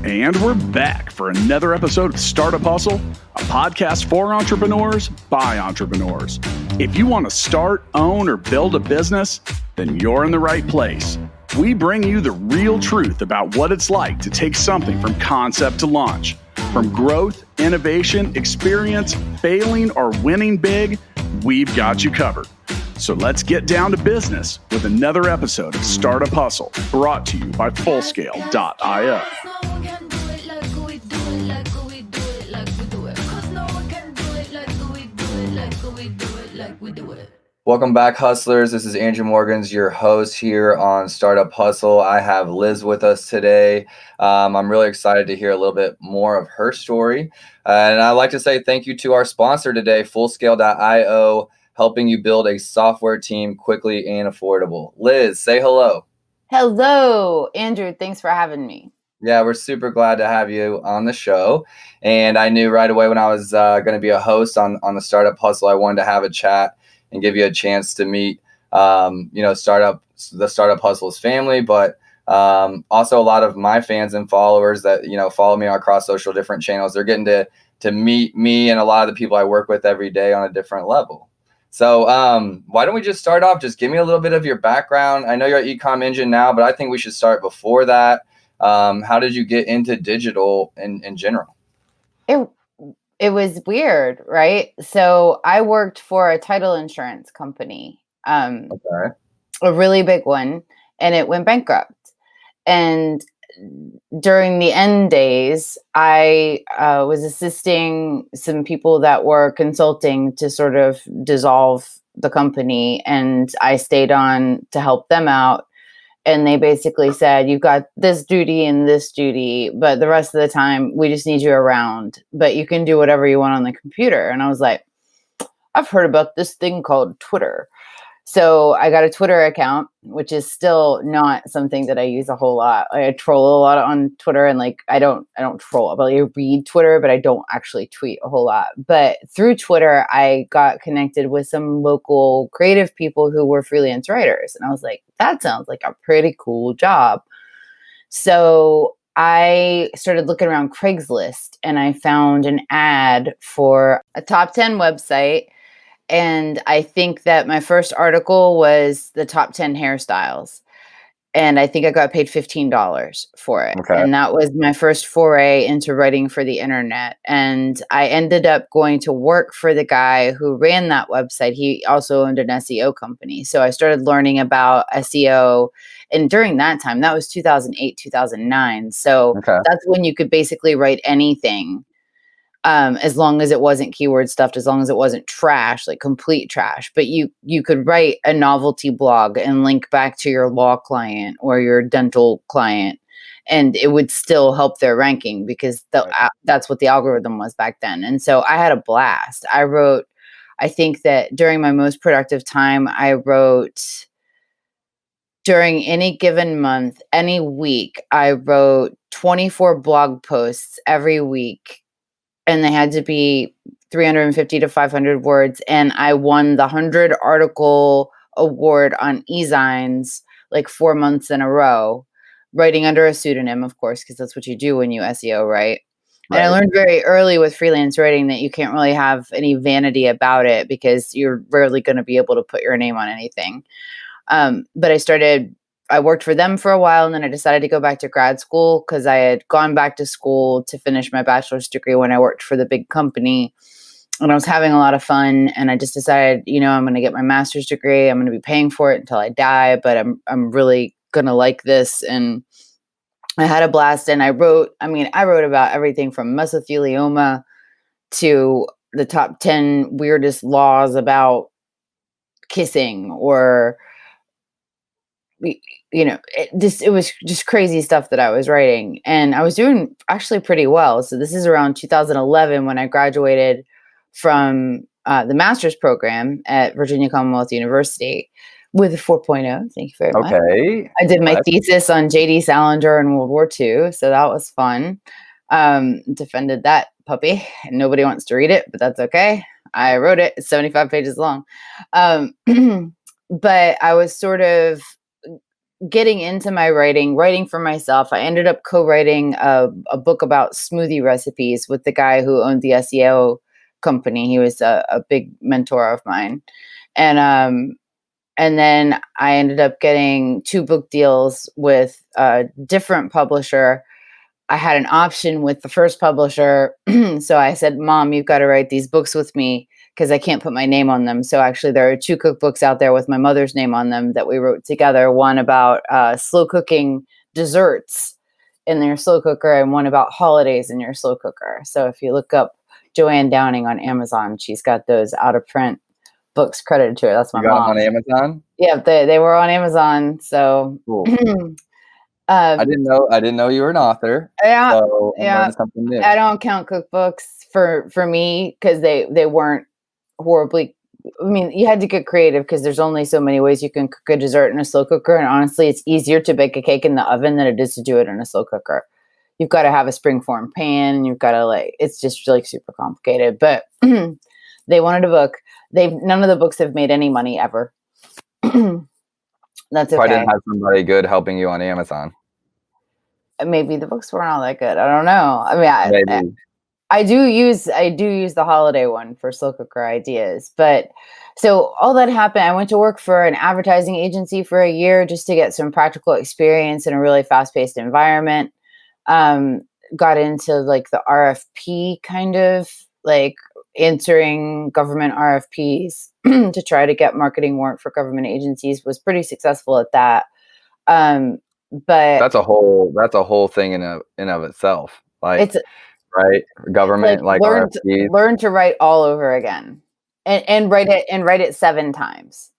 And we're back for another episode of Startup Hustle, a podcast for entrepreneurs by entrepreneurs. If you want to start, own, or build a business, then you're in the right place. We bring you the real truth about what it's like to take something from concept to launch. From growth, innovation, experience, failing, or winning big, we've got you covered. So let's get down to business with another episode of Startup Hustle, brought to you by Fullscale.io. Welcome back, hustlers. This is Andrew Morgans, your host here on Startup Hustle. I have Liz with us today. I'm really excited to hear a little bit more of her story. And I'd like to say thank you to our sponsor today, Fullscale.io, helping you build a software team quickly and affordable. Liz, say hello. Hello, Andrew. Thanks for having me. Yeah, we're super glad to have you on the show. And I knew right away when I was going to be a host on the Startup Hustle, I wanted to have a chat and give you a chance to meet, the Startup Hustle's family, but also a lot of my fans and followers that, follow me across social different channels. They're getting to meet me and a lot of the people I work with every day on a different level. So why don't we just start off? Just give me a little bit of your background. I know you're at eComEngine now, but I think we should start before that. How did you get into digital in general? It was weird, right? So I worked for a title insurance company, a really big one, and it went bankrupt. And during the end days, I was assisting some people that were consulting to sort of dissolve the company, and I stayed on to help them out. And they basically said, you've got this duty and this duty, but the rest of the time, we just need you around. But you can do whatever you want on the computer. And I was like, I've heard about this thing called Twitter. So I got a Twitter account, which is still not something that I use a whole lot. I troll a lot on Twitter, and I don't troll. I read Twitter, but I don't actually tweet a whole lot. But through Twitter, I got connected with some local creative people who were freelance writers, and I was like, that sounds like a pretty cool job. So I started looking around Craigslist, and I found an ad for a top 10 website. And I think that my first article was the top 10 hairstyles. And I think I got paid $15 for it. Okay. And that was my first foray into writing for the internet. And I ended up going to work for the guy who ran that website. He also owned an SEO company. So I started learning about SEO. And during that time, that was 2008, 2009. So that's when you could basically write anything. As long as it wasn't keyword stuffed, as long as it wasn't trash, like complete trash. But you could write a novelty blog and link back to your law client or your dental client, and it would still help their ranking because that's what the algorithm was back then. And so I had a blast. I think that during my most productive time, I wrote during any given month, any week, I wrote 24 blog posts every week. And they had to be 350 to 500 words. And I won the 100 article award on eZines like 4 months in a row, writing under a pseudonym, of course, because that's what you do when you SEO, right? And I learned very early with freelance writing that you can't really have any vanity about it because you're rarely going to be able to put your name on anything. But I worked for them for a while, and then I decided to go back to grad school because I had gone back to school to finish my bachelor's degree when I worked for the big company, and I was having a lot of fun. And I just decided, I'm going to get my master's degree. I'm going to be paying for it until I die, but I'm really going to like this. And I had a blast. And I wrote about everything from mesothelioma to the top 10 weirdest laws about kissing, or it was just crazy stuff that I was writing, and I was doing actually pretty well. So this is around 2011 when I graduated from the master's program at Virginia Commonwealth University with a 4.0. Thank you very much. Okay. I did my thesis on J.D. Salinger in World War II, so that was fun. Defended that puppy, and nobody wants to read it, but that's okay. I wrote it. It's 75 pages long. But I was sort of getting into my writing for myself, I ended up co-writing a book about smoothie recipes with the guy who owned the SEO company. He was a big mentor of mine. And then I ended up getting 2 book deals with a different publisher. I had an option with the first publisher. So I said, Mom, you've got to write these books with me because I can't put my name on them. So actually there are 2 cookbooks out there with my mother's name on them that we wrote together. One about slow cooking desserts in your slow cooker and one about holidays in your slow cooker. So if you look up Joanne Downing on Amazon, she's got those out of print books credited to her. That's my You got mom. them on Amazon? Yeah, they were on Amazon. So Cool. I didn't know you were an author. Yeah, So I'm learning something new. I don't count cookbooks for me because they weren't horribly. I mean, you had to get creative because there's only so many ways you can cook a dessert in a slow cooker, and honestly, it's easier to bake a cake in the oven than it is to do it in a slow cooker. You've got to have a springform pan, and you've got to it's just like super complicated. But they wanted a book. None of the books have made any money ever. That's okay. I didn't have somebody good helping you on Amazon. Maybe the books weren't all that good. I don't know. I mean, I do use the holiday one for slow cooker ideas. But so all that happened. I went to work for an advertising agency for a year just to get some practical experience in a really fast-paced environment. Got into the RFP kind of answering government RFPs to try to get marketing work for government agencies. Was pretty successful at that. But that's a whole thing in of itself. Right? Government RFPs. Learn to write all over again, and write it 7 times.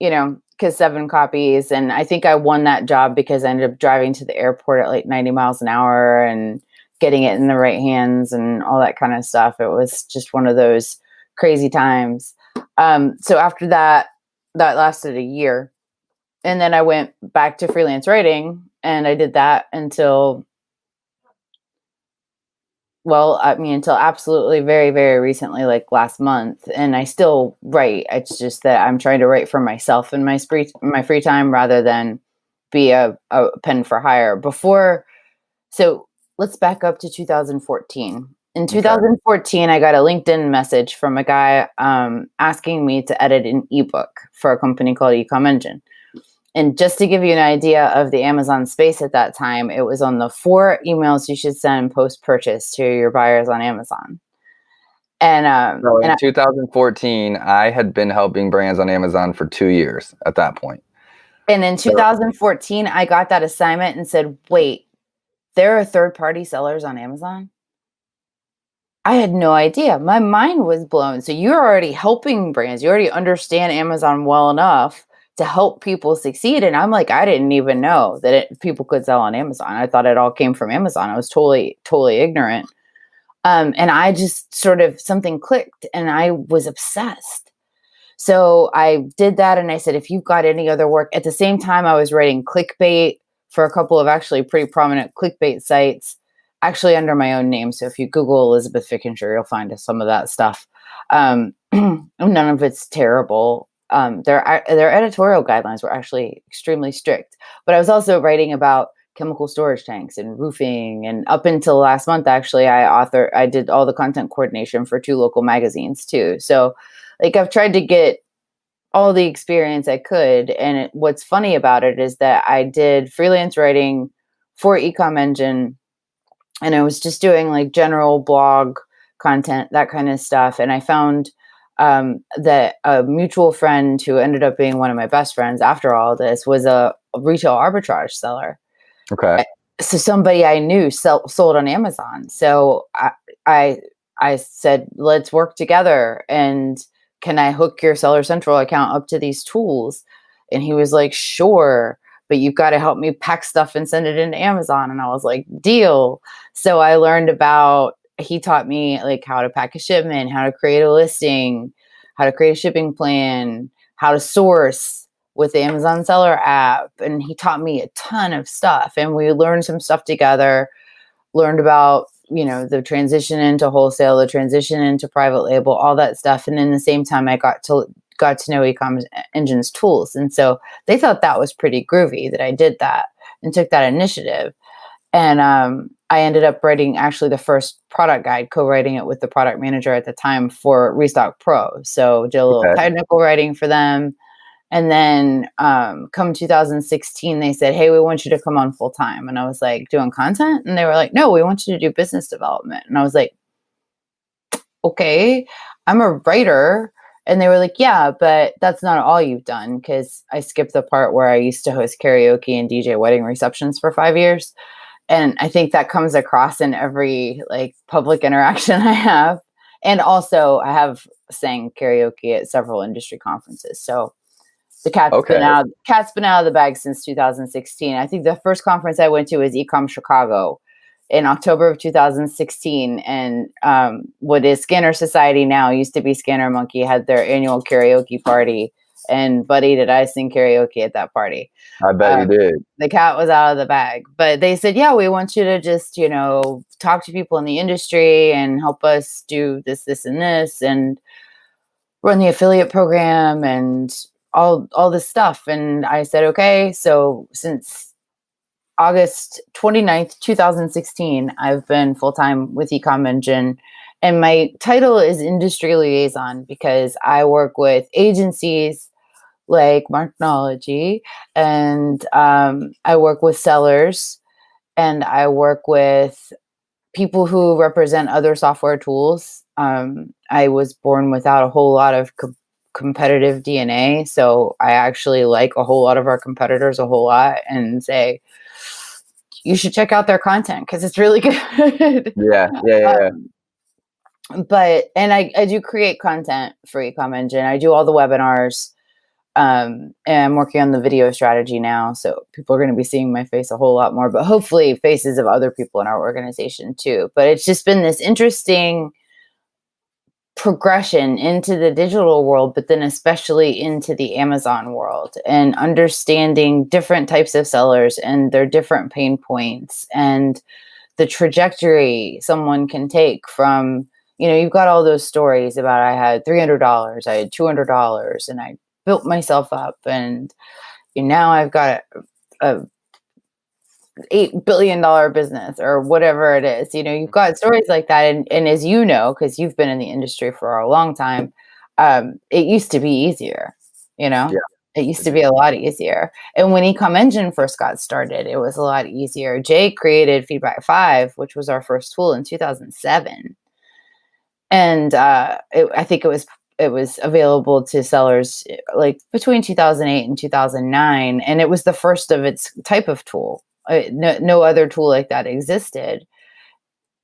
Because 7 copies, and I think I won that job because I ended up driving to the airport at 90 miles an hour and getting it in the right hands and all that kind of stuff. It was just one of those crazy times. So after that lasted a year. And then I went back to freelance writing, and I did that until absolutely very, very recently, last month. And I still write. It's just that I'm trying to write for myself in my free time rather than be a pen for hire. So let's back up to 2014. In 2014, I got a LinkedIn message from a guy asking me to edit an ebook for a company called eComEngine. And just to give you an idea of the Amazon space at that time, it was on the 4 emails you should send post-purchase to your buyers on Amazon. And so in 2014, I had been helping brands on Amazon for 2 years at that point. And in 2014, I got that assignment and said, wait, there are third-party sellers on Amazon? I had no idea. My mind was blown. So you're already helping brands. You already understand Amazon well enough to help people succeed. And I'm I didn't even know that people could sell on Amazon. I thought it all came from Amazon. I was totally, totally ignorant. And I just something clicked and I was obsessed. So I did that. And I said, if you've got any other work, at the same time, I was writing clickbait for a couple of actually pretty prominent clickbait sites, actually under my own name. So if you Google Elizabeth Fickinger, you'll find some of that stuff. None of it's terrible. Their editorial guidelines were actually extremely strict, but I was also writing about chemical storage tanks and roofing. And up until last month, actually, I did all the content coordination for 2 local magazines too. So I've tried to get all the experience I could. And what's funny about it is that I did freelance writing for eComEngine, and I was just doing general blog content, that kind of stuff. And I found that a mutual friend who ended up being one of my best friends after all this was a retail arbitrage seller. Okay. So somebody I knew sold on Amazon. So I said, let's work together. And can I hook your Seller Central account up to these tools? And he was like, sure, but you've got to help me pack stuff and send it into Amazon. And I was like, deal. So I learned he taught me how to pack a shipment, how to create a listing, how to create a shipping plan, how to source with the Amazon Seller app. And he taught me a ton of stuff. And we learned some stuff together, learned about, the transition into wholesale, the transition into private label, all that stuff. And in the same time, I got to got to know eComEngine's tools. And so they thought that was pretty groovy that I did that and took that initiative. And I ended up writing actually the first product guide, co-writing it with the product manager at the time for Restock Pro. So did a little technical writing for them. And then come 2016, they said, hey, we want you to come on full time. And I was like, doing content? And they were like, no, we want you to do business development. And I was like, okay, I'm a writer. And they were like, yeah, but that's not all you've done, because I skipped the part where I used to host karaoke and DJ wedding receptions for 5 years. And I think that comes across in every like public interaction I have. And also I have sang karaoke at several industry conferences. So the cat's been out of the bag since 2016. I think the first conference I went to was eCom Chicago in October of 2016. And what is Scanner Society now used to be Scanner Monkey, had their annual karaoke party. And buddy, did I sing karaoke at that party? I bet you did. The cat was out of the bag. But they said, yeah, we want you to just, talk to people in the industry and help us do this, this, and this, and run the affiliate program and all this stuff. And I said, okay. So since August 29th, 2016, I've been full-time with eComEngine. And my title is industry liaison because I work with agencies like Marknology, and I work with sellers, and I work with people who represent other software tools. I was born without a whole lot of competitive DNA, so I actually like a whole lot of our competitors a whole lot and say, you should check out their content because it's really good. Yeah. But I do create content for eComEngine. I do all the webinars. And I'm working on the video strategy now, so people are going to be seeing my face a whole lot more, but hopefully faces of other people in our organization too. But it's just been this interesting progression into the digital world, but then especially into the Amazon world, and understanding different types of sellers and their different pain points and the trajectory someone can take from, you've got all those stories about I had $300, I had $200, and I built myself up, and now I've got a $8 billion business or whatever it is. You've got stories like that. And as you know, because you've been in the industry for a long time, it used to be easier, Yeah. It used to be a lot easier. And when eComEngine first got started, it was a lot easier. Jay created Feedback 5, which was our first tool in 2007. And I think it was available to sellers like between 2008 and 2009. And it was the first of its type of tool. No other tool like that existed.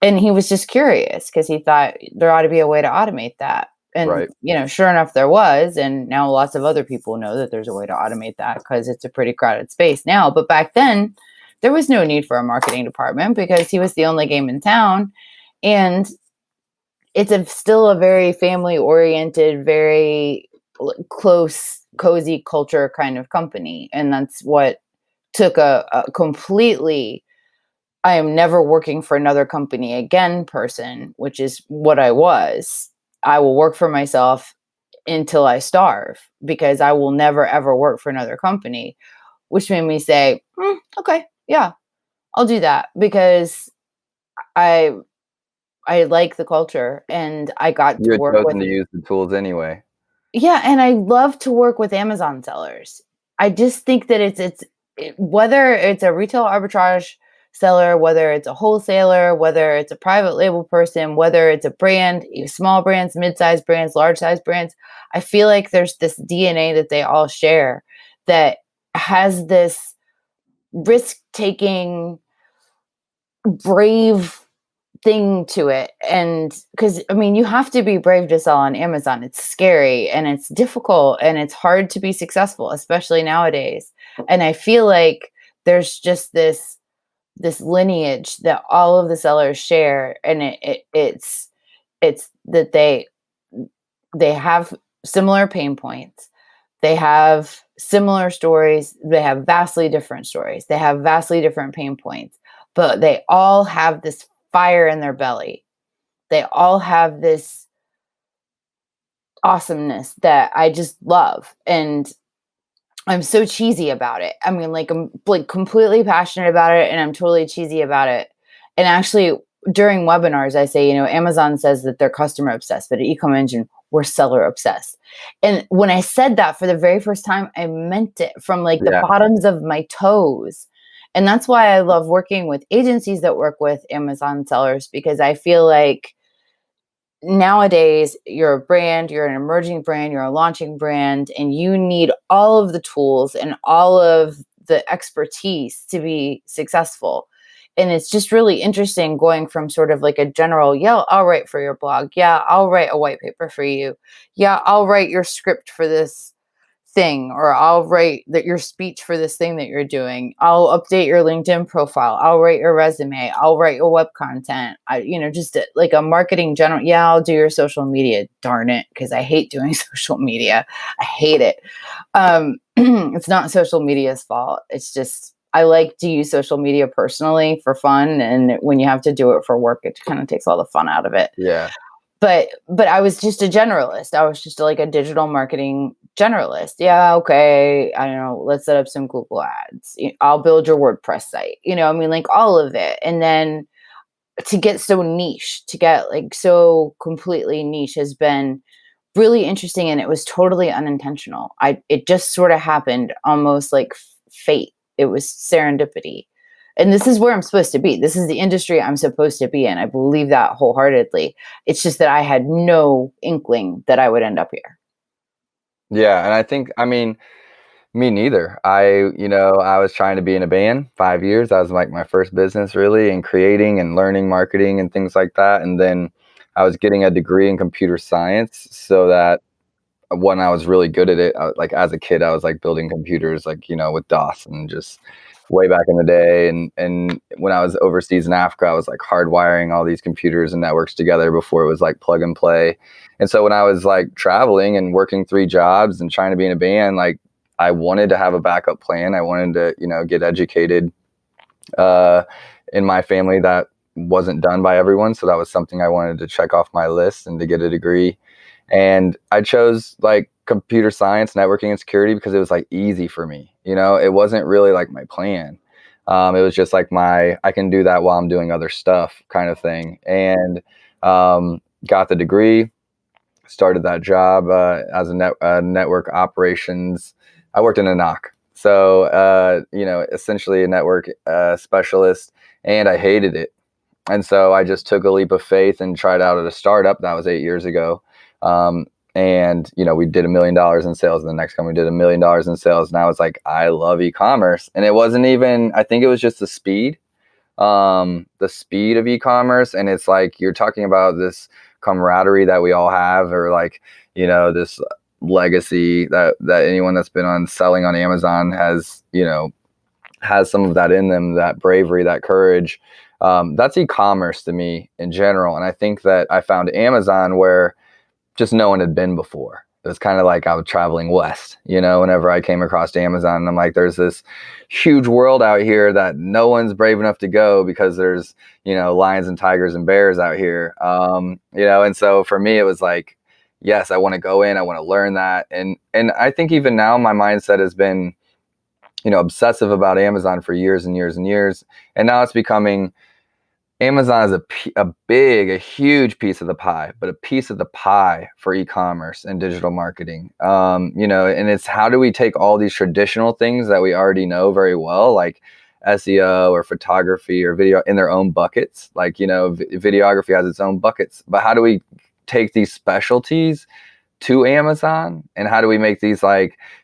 And he was just curious because he thought there ought to be a way to automate that. And, sure enough, there was. And now lots of other people know that there's a way to automate that because it's a pretty crowded space now. But back then, there was no need for a marketing department because he was the only game in town. And it's still a very family-oriented, very close, cozy culture kind of company. And that's what took a completely, I am never working for another company again person, which is what I was. I will work for myself until I starve because I will never, ever work for another company, which made me say, okay, yeah, I'll do that because I like the culture and I got to work with. To use the tools anyway. Yeah, and I love to work with Amazon sellers. I just think that it's whether it's a retail arbitrage seller, whether it's a wholesaler, whether it's a private label person, whether it's a brand, small brands, mid-sized brands, large-sized brands, I feel like there's this DNA that they all share that has this risk-taking, brave thing to it. And because you have to be brave to sell on Amazon. It's scary and it's difficult and it's hard to be successful, especially nowadays. And I feel like there's just this lineage that all of the sellers share, and it's that they have similar pain points, they have similar stories, they have vastly different stories, they have vastly different pain points, but they all have this fire in their belly. They all have this awesomeness that I just love. And I'm so cheesy about it. I mean, like, I'm like completely passionate about it and I'm totally cheesy about it. And actually, during webinars, I say, Amazon says that they're customer obsessed, but at eComEngine, we're seller obsessed. And when I said that for the very first time, I meant it from like the Yeah. bottoms of my toes. And that's why I love working with agencies that work with Amazon sellers, because I feel like nowadays you're a brand, you're an emerging brand, you're a launching brand, and you need all of the tools and all of the expertise to be successful. And it's just really interesting going from sort of like a general, yeah, I'll write for your blog. Yeah, I'll write a white paper for you. Yeah, I'll write your script for this thing, or I'll write your speech for this thing that you're doing. I'll update your LinkedIn profile. I'll write your resume. I'll write your web content. Just like a marketing general. Yeah, I'll do your social media. Darn it, because I hate doing social media. I hate it. It's not social media's fault. It's just I like to use social media personally for fun, and when you have to do it for work, it kind of takes all the fun out of it. Yeah. But I was just a generalist. I was just like a digital marketing generalist. Yeah, okay. I don't know. Let's set up some Google ads. I'll build your WordPress site. I mean, like all of it. And then to get so niche, to get like so completely niche has been really interesting, and it was totally unintentional. It just sort of happened, almost like fate. It was serendipity. And this is where I'm supposed to be. This is the industry I'm supposed to be in. I believe that wholeheartedly. It's just that I had no inkling that I would end up here. Yeah, and I mean, me neither. I was trying to be in a band 5 years. That was like my first business really, and creating and learning marketing and things like that. And then I was getting a degree in computer science so that when I was really good at it, like as a kid, I was like building computers, like, with DOS and just way back in the day. And when I was overseas in Africa, I was like hardwiring all these computers and networks together before it was like plug and play. And so when I was like traveling and working 3 jobs and trying to be in a band, like I wanted to have a backup plan. I wanted to, get educated uh, in my family. That wasn't done by everyone. So that was something I wanted to check off my list and to get a degree. And I chose like computer science, networking, and security because it was like easy for me. It wasn't really like my plan. It was just like I can do that while I'm doing other stuff kind of thing. And got the degree, started that job as a network operations. I worked in a knock. So, essentially a network specialist, and I hated it. And so I just took a leap of faith and tried out at a startup. That was 8 years ago. And we did $1 million in sales, and the next company did $1 million in sales. And I was like, I love e-commerce. And it wasn't even, I think it was just the speed of e-commerce. And it's like, you're talking about this camaraderie that we all have, or like, this legacy that anyone that's been on selling on Amazon has some of that in them, that bravery, that courage. That's e-commerce to me in general. And I think that I found Amazon where just no one had been before. It was kind of like I was traveling west, whenever I came across Amazon. And I'm like, there's this huge world out here that no one's brave enough to go because there's, lions and tigers and bears out here. And so for me, it was like, yes, I want to go in, I want to learn that. And I think even now my mindset has been, obsessive about Amazon for years and years and years. And now it's becoming, Amazon is a huge piece of the pie, but a piece of the pie for e-commerce and digital marketing. And it's how do we take all these traditional things that we already know very well, like SEO or photography or video, in their own buckets. Like, videography has its own buckets, but how do we take these specialties to Amazon, and how do we make these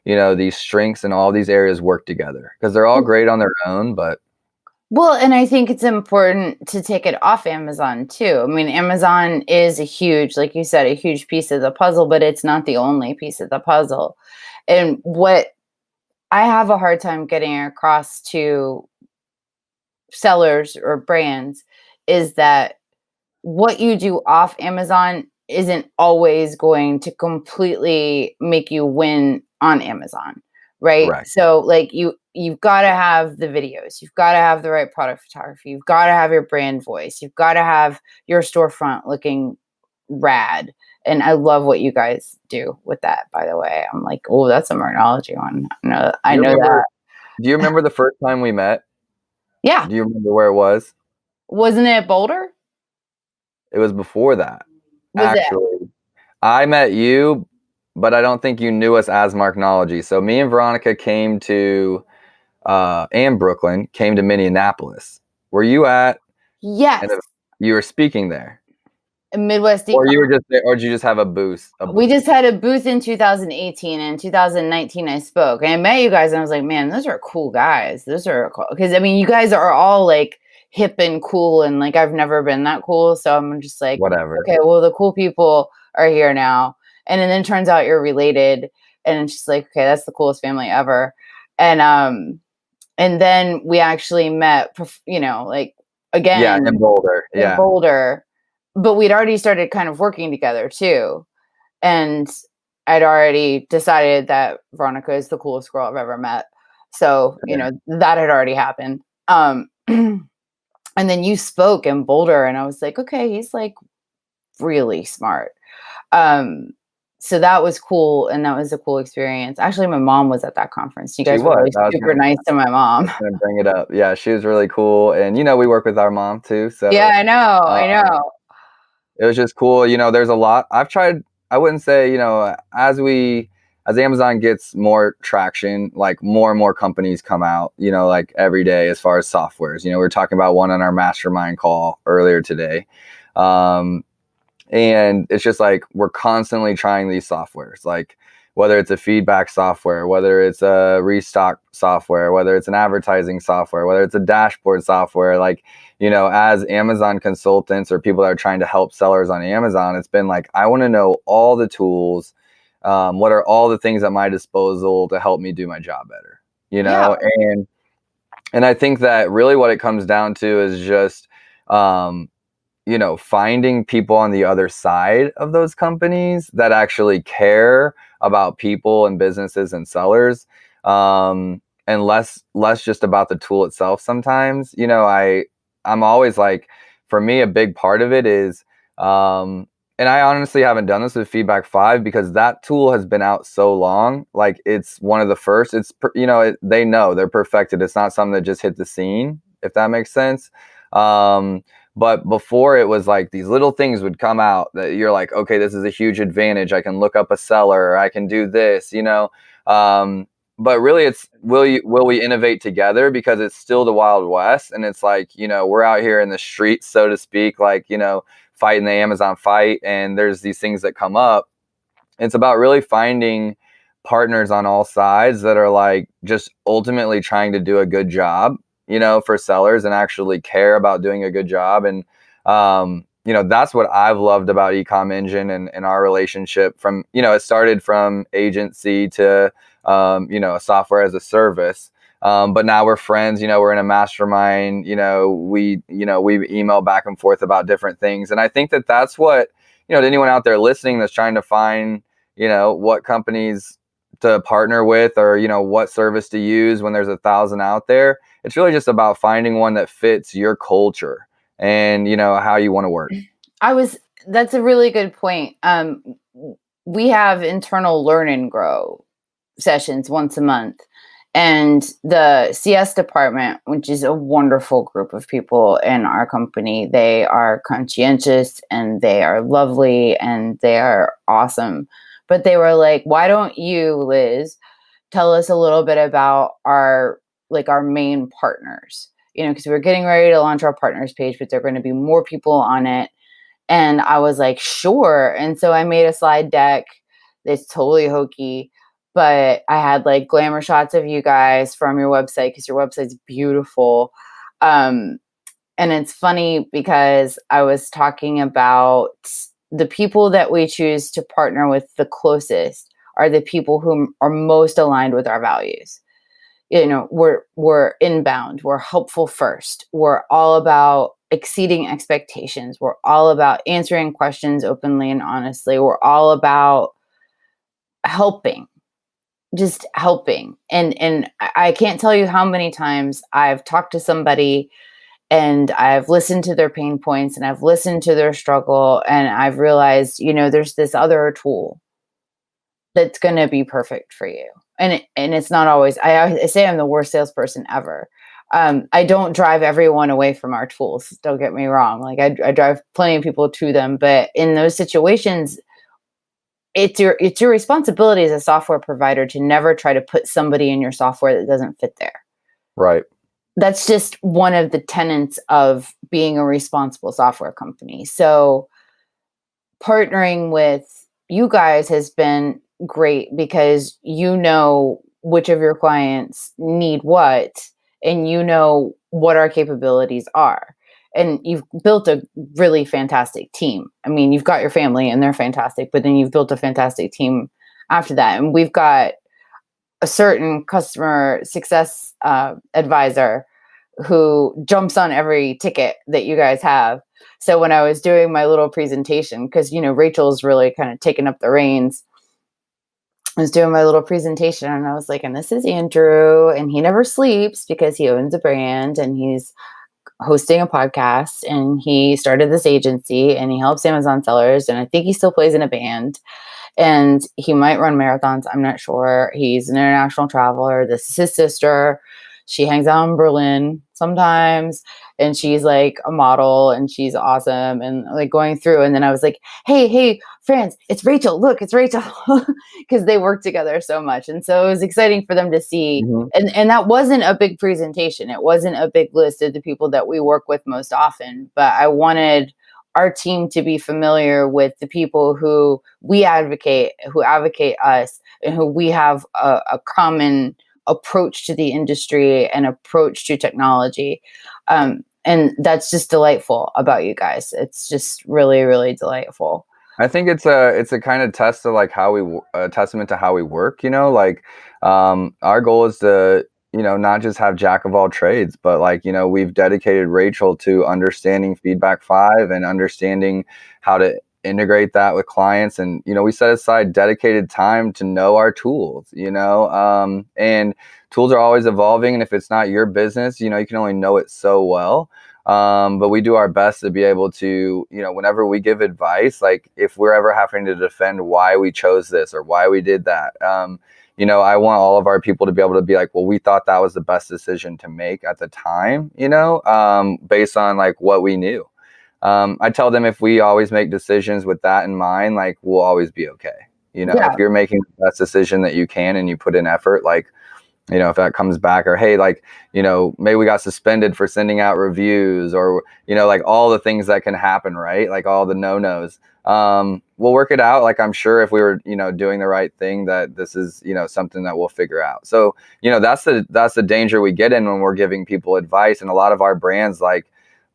these strengths in all these areas work together? Because they're all great on their own, but well, and I think it's important to take it off Amazon too. I mean, Amazon is a huge, like you said, a huge piece of the puzzle, but it's not the only piece of the puzzle. And what I have a hard time getting across to sellers or brands is that what you do off Amazon isn't always going to completely make you win on Amazon, right? correct. So like you've got to have the videos, you've got to have the right product photography, you've got to have your brand voice, you've got to have your storefront looking rad. And I love what you guys do with that, by the way. I'm like, oh, that's a Marknology one. I know that. Do you remember the first time we met? Yeah. Do you remember where it was? Wasn't it Boulder? It was before that. Was it? Actually, I met you, but I don't think you knew us as Marknology. So me and Veronica came to, and Brooklyn came to Minneapolis. Were you at? Yes. You were speaking there. Midwest Or you were eCommerce. just there, or did you just have a booth? We just had a booth in 2018, and in 2019 I spoke. And I met you guys and I was like, man, those are cool guys. Those are cool. Because I mean, you guys are all like hip and cool, and like I've never been that cool. So I'm just like, whatever. Okay, well, the cool people are here now. And then it turns out you're related. And it's just like, okay, that's the coolest family ever. And then we actually met, like again in Boulder. in Boulder. But we'd already started kind of working together too. And I'd already decided that Veronica is the coolest girl I've ever met. So, that had already happened. And then you spoke in Boulder and I was like, okay, he's like really smart. So that was cool. And that was a cool experience. Actually, my mom was at that conference. You guys were really super nice to my mom. I was gonna bring it up. Yeah, she was really cool. And, we work with our mom too. So yeah, I know. It was just cool. There's a lot. I've tried, I wouldn't say, as Amazon gets more traction, like more and more companies come out, like every day as far as softwares. We were talking about one on our mastermind call earlier today. And it's just like we're constantly trying these softwares, like whether it's a feedback software, whether it's a restock software, whether it's an advertising software, whether it's a dashboard software, like, as Amazon consultants or people that are trying to help sellers on Amazon, it's been like, I want to know all the tools. What are all the things at my disposal to help me do my job better, Yeah. And I think that really what it comes down to is just, finding people on the other side of those companies that actually care about people and businesses and sellers, and less just about the tool itself. Sometimes, I'm always like, for me, a big part of it is, and I honestly haven't done this with Feedback 5 because that tool has been out so long. Like it's one of the first. It's they know they're perfected. It's not something that just hit the scene, if that makes sense. But before, it was like these little things would come out that you're like, okay, this is a huge advantage. I can look up a seller, or I can do this, but really it's, will we innovate together? Because it's still the Wild West. And it's like, we're out here in the streets, so to speak, like, fighting the Amazon fight. And there's these things that come up. It's about really finding partners on all sides that are like just ultimately trying to do a good job, for sellers, and actually care about doing a good job. And, that's what I've loved about eComEngine and our relationship from, it started from agency to, software as a service. But now we're friends, we're in a mastermind, we email back and forth about different things. And I think that that's what, to anyone out there listening that's trying to find, what companies to partner with, or, what service to use when there's 1,000 out there. It's really just about finding one that fits your culture and, how you want to work. That's a really good point. We have internal learn and grow sessions once a month. And the CS department, which is a wonderful group of people in our company, they are conscientious and they are lovely and they are awesome. But they were like, why don't you, Liz, tell us a little bit about our main partners? Because we're getting ready to launch our partners page, but there are going to be more people on it. And I was like, sure. And so I made a slide deck that's totally hokey, but I had like glamour shots of you guys from your website because your website's beautiful. And it's funny because I was talking about the people that we choose to partner with the closest are the people who are most aligned with our values. We're inbound, we're helpful first, we're all about exceeding expectations, we're all about answering questions openly and honestly, we're all about helping, just helping. And I can't tell you how many times I've talked to somebody and I've listened to their pain points and I've listened to their struggle, and I've realized, there's this other tool that's going to be perfect for you. And it's not always, I say I'm the worst salesperson ever. I don't drive everyone away from our tools. Don't get me wrong. Like I drive plenty of people to them, but in those situations, it's your responsibility as a software provider to never try to put somebody in your software that doesn't fit there. Right. That's just one of the tenets of being a responsible software company. So partnering with you guys has been great because you know which of your clients need what, and you know what our capabilities are. And you've built a really fantastic team. I mean, you've got your family and they're fantastic, but then you've built a fantastic team after that. And we've got a certain customer success advisor who jumps on every ticket that you guys have. So when I was doing my little presentation, because, Rachel's really kind of taken up the reins, I was doing my little presentation and I was like, and this is Andrew, and he never sleeps because he owns a brand and he's hosting a podcast and he started this agency and he helps Amazon sellers. And I think he still plays in a band and he might run marathons. I'm not sure. He's an international traveler. This is his sister. She hangs out in Berlin sometimes and she's like a model and she's awesome and like going through. And then I was like, hey, friends, it's Rachel. Look, it's Rachel. Because they work together so much. And so it was exciting for them to see. Mm-hmm. And that wasn't a big presentation. It wasn't a big list of the people that we work with most often. But I wanted our team to be familiar with the people who advocate us, and who we have a common approach to the industry and approach to technology. And that's just delightful about you guys. It's just really, really delightful. I think it's a kind of test of like testament to how we work, our goal is to, not just have jack of all trades, but like, we've dedicated Rachel to understanding Feedback 5 and understanding how to integrate that with clients. And, we set aside dedicated time to know our tools, and tools are always evolving. And if it's not your business, you can only know it so well. But we do our best to be able to, whenever we give advice, like if we're ever having to defend why we chose this or why we did that, I want all of our people to be able to be like, well, we thought that was the best decision to make at the time, based on like what we knew. I tell them if we always make decisions with that in mind, like we'll always be okay. If you're making the best decision that you can and you put in effort, like, if that comes back, or, hey, like, maybe we got suspended for sending out reviews, or, like all the things that can happen, right? Like all the no-nos. We'll work it out. Like, I'm sure if we were, doing the right thing, that this is, something that we'll figure out. So, that's the danger we get in when we're giving people advice. And a lot of our brands, like,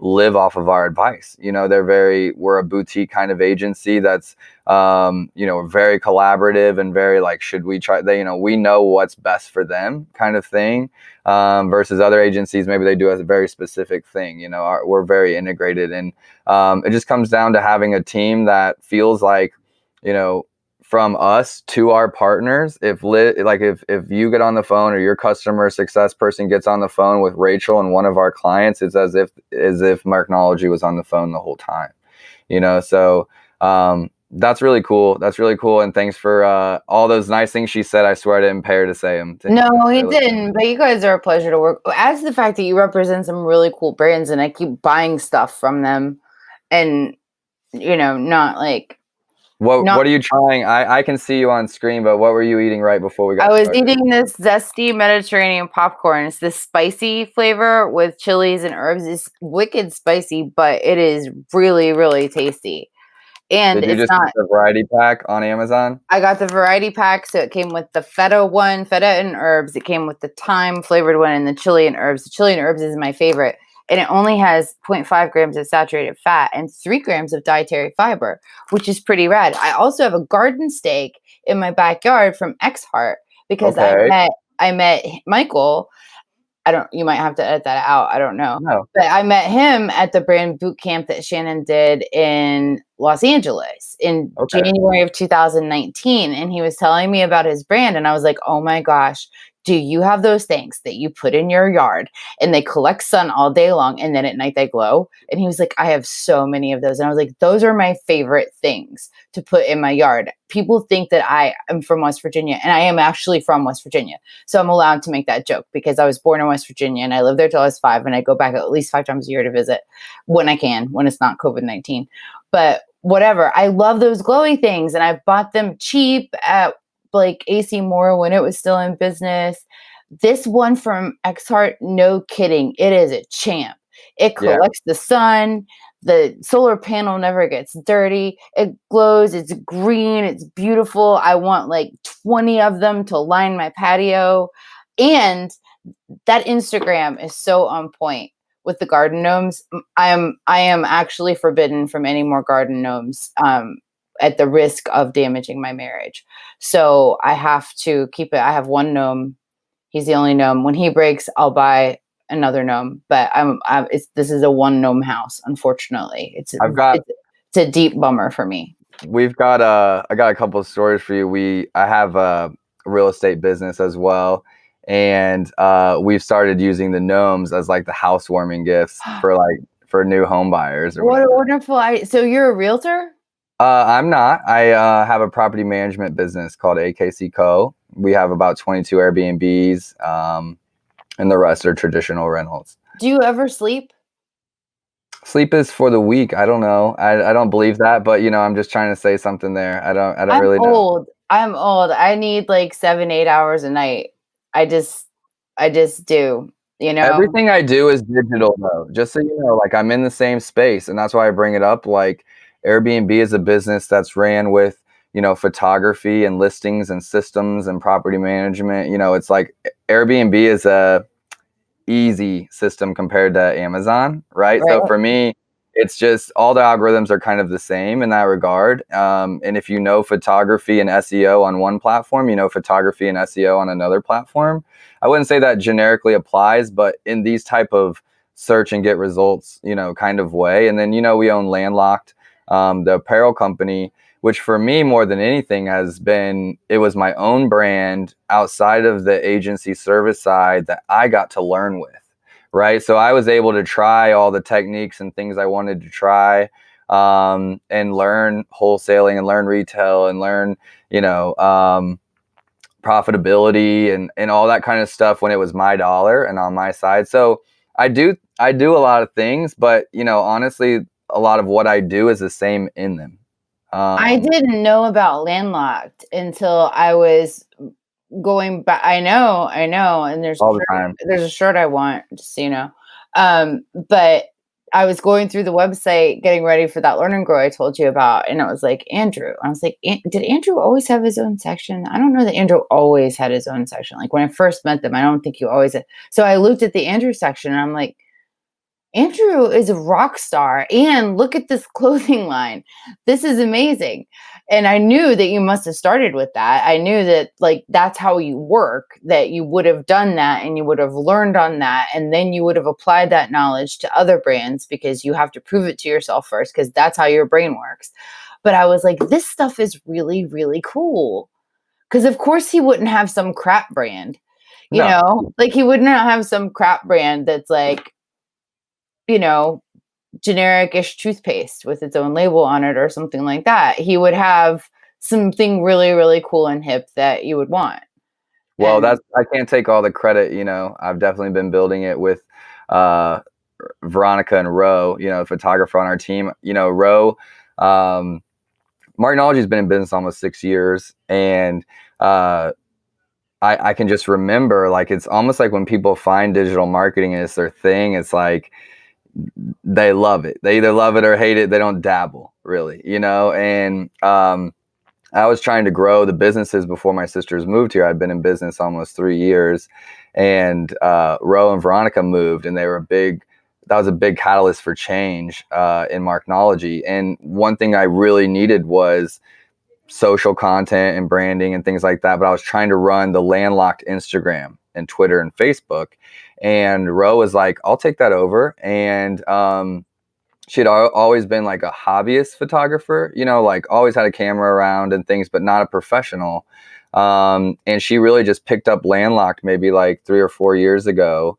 live off of our advice. We're a boutique kind of agency that's, very collaborative and very like, should we try, we know what's best for them kind of thing, versus other agencies, maybe they do a very specific thing. We're very integrated, and it just comes down to having a team that feels like, from us to our partners, if you get on the phone or your customer success person gets on the phone with Rachel and one of our clients, it's as if Marknology was on the phone the whole time, so that's really cool. And thanks for all those nice things she said. I swear I didn't pay her to say them. No, he didn't, but you guys are a pleasure to work with. As the fact that you represent some really cool brands and I keep buying stuff from them, and not like, what are you trying? I can see you on screen, but what were you eating right before we got started? I was eating this zesty Mediterranean popcorn. It's this spicy flavor with chilies and herbs. It's wicked spicy, but it is really, really tasty. And did you just get the variety pack on Amazon? I got the variety pack. So it came with the feta and herbs. It came with the thyme flavored one and the chili and herbs. The chili and herbs is my favorite. And it only has 0.5 grams of saturated fat and 3 grams of dietary fiber, which is pretty rad. I also have a garden steak in my backyard from X-Heart because I met Michael. You might have to edit that out. I don't know. No. But I met him at the brand boot camp that Shannon did in Los Angeles in January of 2019. And he was telling me about his brand. And I was like, oh my gosh, do you have those things that you put in your yard and they collect sun all day long and then at night they glow? And he was like, I have so many of those. And I was like, those are my favorite things to put in my yard. People think that I am from West Virginia, and I am actually from West Virginia. So I'm allowed to make that joke because I was born in West Virginia and I lived there till I was 5, and I go back at least 5 times a year to visit when I can, when it's not COVID-19. But whatever, I love those glowy things, and I've bought them cheap at like AC Moore when it was still in business. This one from Xheart, no kidding, it is a champ. It collects the sun. The solar panel never gets dirty. It glows. It's green. It's beautiful. I want like 20 of them to line my patio. And that Instagram is so on point with the garden gnomes. I am actually forbidden from any more garden gnomes, at the risk of damaging my marriage. So I have to keep it. I have one gnome. He's the only gnome. When he breaks, I'll buy another gnome. But this is a one gnome house. Unfortunately, it's a deep bummer for me. We've got I got a couple of stories for you. I have a real estate business as well, and we've started using the gnomes as like the housewarming gifts for new home buyers. What a wonderful! So you're a realtor? I'm not. I have a property management business called AKC Co. We have about 22 Airbnbs, and the rest are traditional rentals. Do you ever sleep? Sleep is for the weak. I don't know. I don't believe that, but I'm just trying to say something there. I don't really know. I'm old. I need like 7-8 hours a night. I just do. Everything I do is digital though. Just so you know, like I'm in the same space, and that's why I bring it up. Like Airbnb is a business that's ran with, photography and listings and systems and property management. It's like Airbnb is a easy system compared to Amazon, right? So for me, it's just all the algorithms are kind of the same in that regard. And if photography and SEO on one platform, photography and SEO on another platform. I wouldn't say that generically applies, but in these type of search and get results, kind of way. And then, we own Landlocked, the apparel company, which for me, more than anything, it was my own brand outside of the agency service side that I got to learn with, right? So I was able to try all the techniques and things I wanted to try, and learn wholesaling and learn retail and learn, profitability and all that kind of stuff when it was my dollar and on my side. So I do a lot of things, but honestly, a lot of what I do is the same in them. I didn't know about Landlocked until I was going back. I know, and there's a shirt I want, just so you know. But I was going through the website, getting ready for that Learn and Grow I told you about, and it was like Andrew. I was like, did Andrew always have his own section? I don't know that Andrew always had his own section. Like when I first met them, I don't think you always had. So I looked at the Andrew section, and I'm like, Andrew is a rock star, and look at this clothing line. This is amazing. And I knew that you must have started with that. I knew that like that's how you work, that you would have done that and you would have learned on that. And then you would have applied that knowledge to other brands because you have to prove it to yourself first, because that's how your brain works. But I was like, this stuff is really, really cool. Because of course he wouldn't have some crap brand, like he would not have some crap brand that's like, generic-ish toothpaste with its own label on it or something like that. He would have something really, really cool and hip that you would want. Well, I can't take all the credit. I've definitely been building it with Veronica and Ro, photographer on our team. Ro, Marknology has been in business almost 6 years, and I can just remember, like, it's almost like when people find digital marketing and it's their thing, it's like they love it. They either love it or hate it. They don't dabble really, and I was trying to grow the businesses before my sisters moved here. I'd been in business almost 3 years, and Ro and Veronica moved, and that was a big catalyst for change in Marknology. And one thing I really needed was social content and branding and things like that. But I was trying to run the Landlocked Instagram and Twitter and Facebook. And Ro was like, I'll take that over. And she'd always been like a hobbyist photographer, like always had a camera around and things, but not a professional. And she really just picked up Landlocked maybe like 3 or 4 years ago,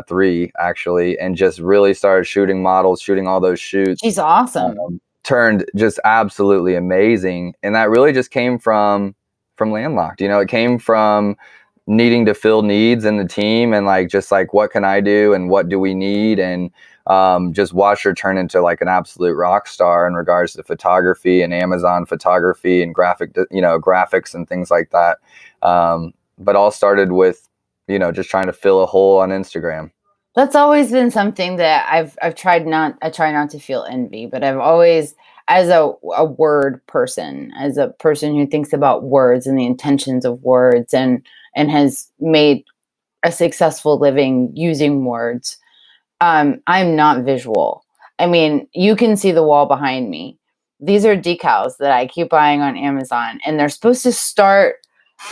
3 actually, and just really started shooting models, shooting all those shoots. She's awesome. Turned just absolutely amazing. And that really just came from Landlocked. You know, it came from needing to fill needs in the team and like, just like, what can I do and what do we need? And just watch her turn into like an absolute rock star in regards to photography and Amazon photography and graphics and things like that. But all started with, just trying to fill a hole on Instagram. That's always been something that I try not to feel envy, but I've always, as a word person, as a person who thinks about words and the intentions of words and has made a successful living using words. I'm not visual. I mean, you can see the wall behind me. These are decals that I keep buying on Amazon, and they're supposed to start,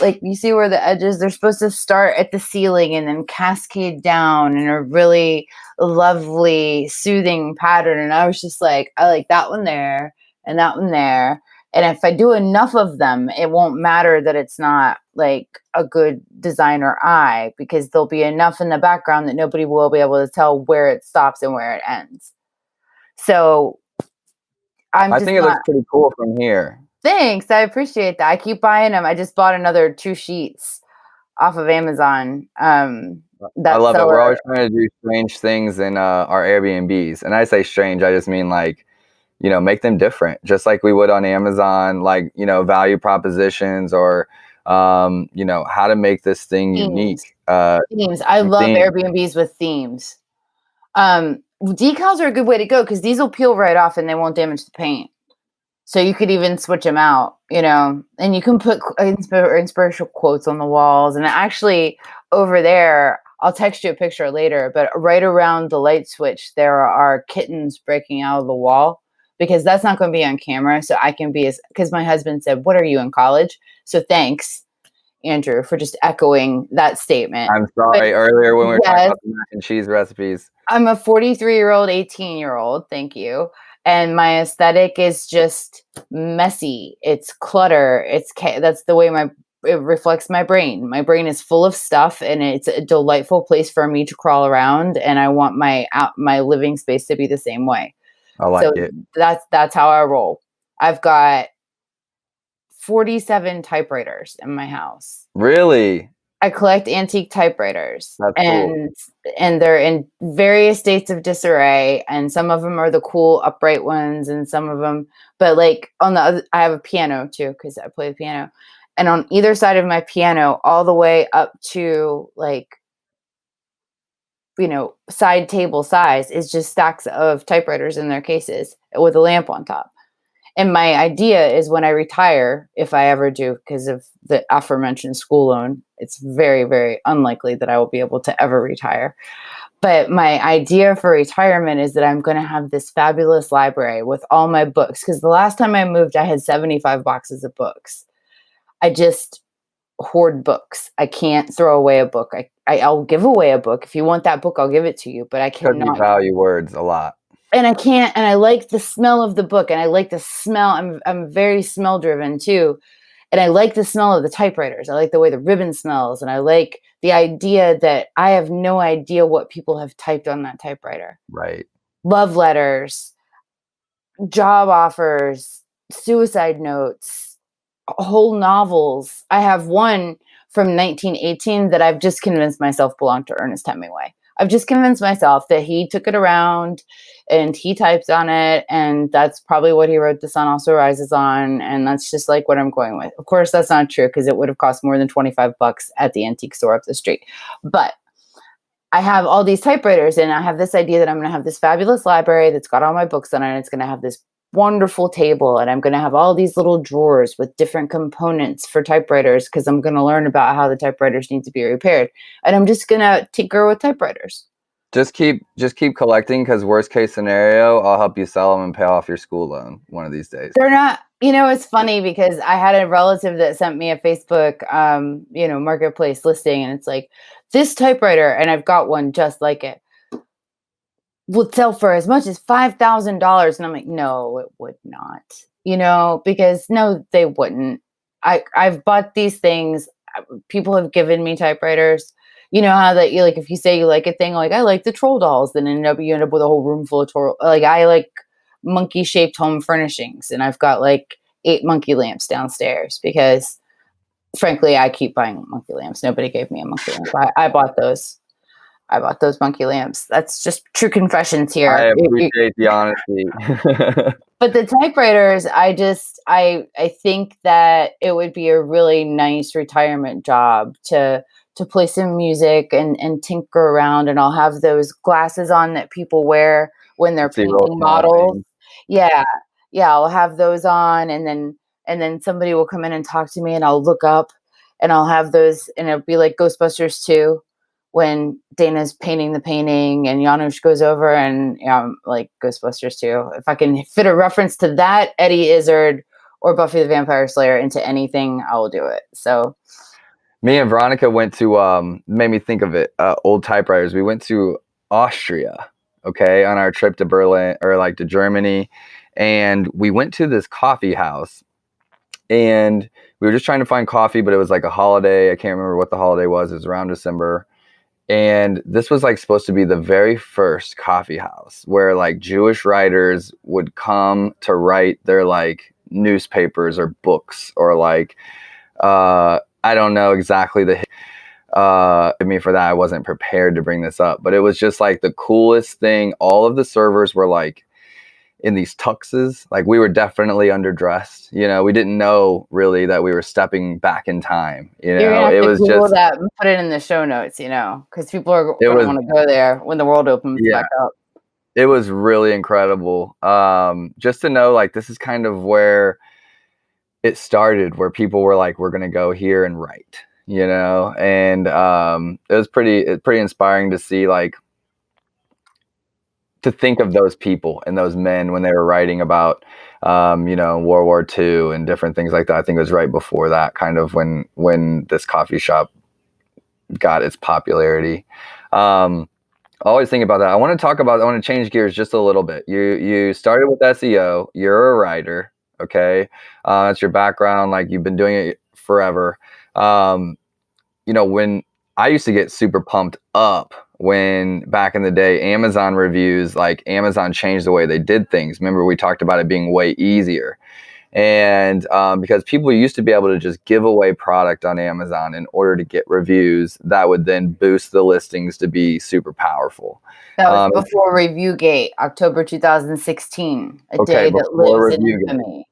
like, you see where the edges, they're supposed to start at the ceiling and then cascade down in a really lovely, soothing pattern. And I was just like, I like that one there and that one there. And if I do enough of them, it won't matter that it's not like a good designer eye, because there'll be enough in the background that nobody will be able to tell where it stops and where it ends. So I think it looks pretty cool from here. Thanks. I appreciate that. I keep buying them. I just bought another 2 sheets off of Amazon. I love it. We're always trying to do strange things in our Airbnbs. And I say strange, I just mean like, make them different, just like we would on Amazon, like, value propositions or, how to make this thing unique. Themes. I love Airbnbs with themes. Decals are a good way to go because these will peel right off and they won't damage the paint. So you could even switch them out, and you can put inspirational quotes on the walls. And actually over there, I'll text you a picture later, but right around the light switch, there are kittens breaking out of the wall, because that's not going to be on camera. So I can be, because my husband said, "What are you, in college?" So thanks, Andrew, for just echoing that statement. I'm sorry, earlier when we were talking about the mac and cheese recipes. I'm a 43-year-old, 18-year-old. Thank you. And my aesthetic is just messy. It's clutter. That's the way it reflects my brain. My brain is full of stuff, and it's a delightful place for me to crawl around. And I want my living space to be the same way. I like it. That's how I roll. I've got 47 typewriters in my house. Really? I collect antique typewriters. That's cool. And they're in various states of disarray, and some of them are the cool upright ones, and some of them, but like on the other, I have a piano too, because I play the piano, and on either side of my piano, all the way up to like, side table size, is just stacks of typewriters in their cases with a lamp on top. And my idea is, when I retire, if I ever do, because of the aforementioned school loan, it's very, very unlikely that I will be able to ever retire. But my idea for retirement is that I'm going to have this fabulous library with all my books. Because the last time I moved, I had 75 boxes of books. I just hoard books. I can't throw away a book. I'll give away a book. If you want that book, I'll give it to you. But I cannot. Because you value words a lot. And I can't, and I like the smell of the book, and I like the smell. I'm very smell driven too. And I like the smell of the typewriters. I like the way the ribbon smells. And I like the idea that I have no idea what people have typed on that typewriter. Right. Love letters, job offers, suicide notes, whole novels. I have one from 1918 that I've just convinced myself belonged to Ernest Hemingway. I've just convinced myself that he took it around and he typed on it, and that's probably what he wrote The Sun Also Rises on, and that's just like what I'm going with. Of course, that's not true, because it would have cost more than $25 at the antique store up the street. But I have all these typewriters, and I have this idea that I'm going to have this fabulous library that's got all my books on it, and it's going to have this wonderful table, and I'm going to have all these little drawers with different components for typewriters, because I'm going to learn about how the typewriters need to be repaired, and I'm just going to tinker with typewriters. Just keep collecting, because worst case scenario, I'll help you sell them and pay off your school loan one of these days. They're not, it's funny, because I had a relative that sent me a Facebook, marketplace listing, and it's like, this typewriter, and I've got one just like it, would sell for as much as $5,000. And I'm like, no, it would not, because no, they wouldn't. I've bought these things. People have given me typewriters. You know how that you like, if you say you like a thing, like I like the troll dolls, then you end up with a whole room full of troll. Like I like monkey shaped home furnishings, and I've got like 8 monkey lamps downstairs because frankly, I keep buying monkey lamps. Nobody gave me a monkey lamp. I bought those. I bought those monkey lamps. That's just true confessions here. I appreciate the honesty. But the typewriters, I think that it would be a really nice retirement job to play some music and tinker around, and I'll have those glasses on that people wear when they're painting models. Yeah. Yeah, I'll have those on, and then somebody will come in and talk to me, and I'll look up and I'll have those, and it'll be like Ghostbusters 2 when Dana's painting the painting and Janusz goes over, and like Ghostbusters 2. If I can fit a reference to that, Eddie Izzard or Buffy the Vampire Slayer into anything, I will do it. So me and Veronica went to made me think of it, old typewriters. We went to Austria, okay, on our trip to Berlin, or like to Germany, and we went to this coffee house, and we were just trying to find coffee, but it was like a holiday. I can't remember what the holiday was. It was around December. And this was like supposed to be the very first coffee house where like Jewish writers would come to write their like newspapers or books, or like, I don't know exactly I mean, for that, I wasn't prepared to bring this up, but it was just like the coolest thing. All of the servers were like in these tuxes. Like we were definitely underdressed. You know, we didn't know really that we were stepping back in time. You know, you're gonna have it to was Google just that and put it in the show notes, because people are going to want to go there when the world opens back up. It was really incredible. Just to know, like, this is kind of where it started, where people were like, we're going to go here and write, and it was pretty inspiring to see, like, to think of those people and those men when they were writing about, World War II and different things like that. I think it was right before that, kind of when this coffee shop got its popularity. I always think about that. I want to change gears just a little bit. You started with SEO. You're a writer. Okay. That's your background. Like you've been doing it forever. When I used to get super pumped up when back in the day, Amazon reviews, like Amazon changed the way they did things. Remember, we talked about it being way easier. And because people used to be able to just give away product on Amazon in order to get reviews, that would then boost the listings to be super powerful. That was before ReviewGate, October 2016, a day that lives in infamy.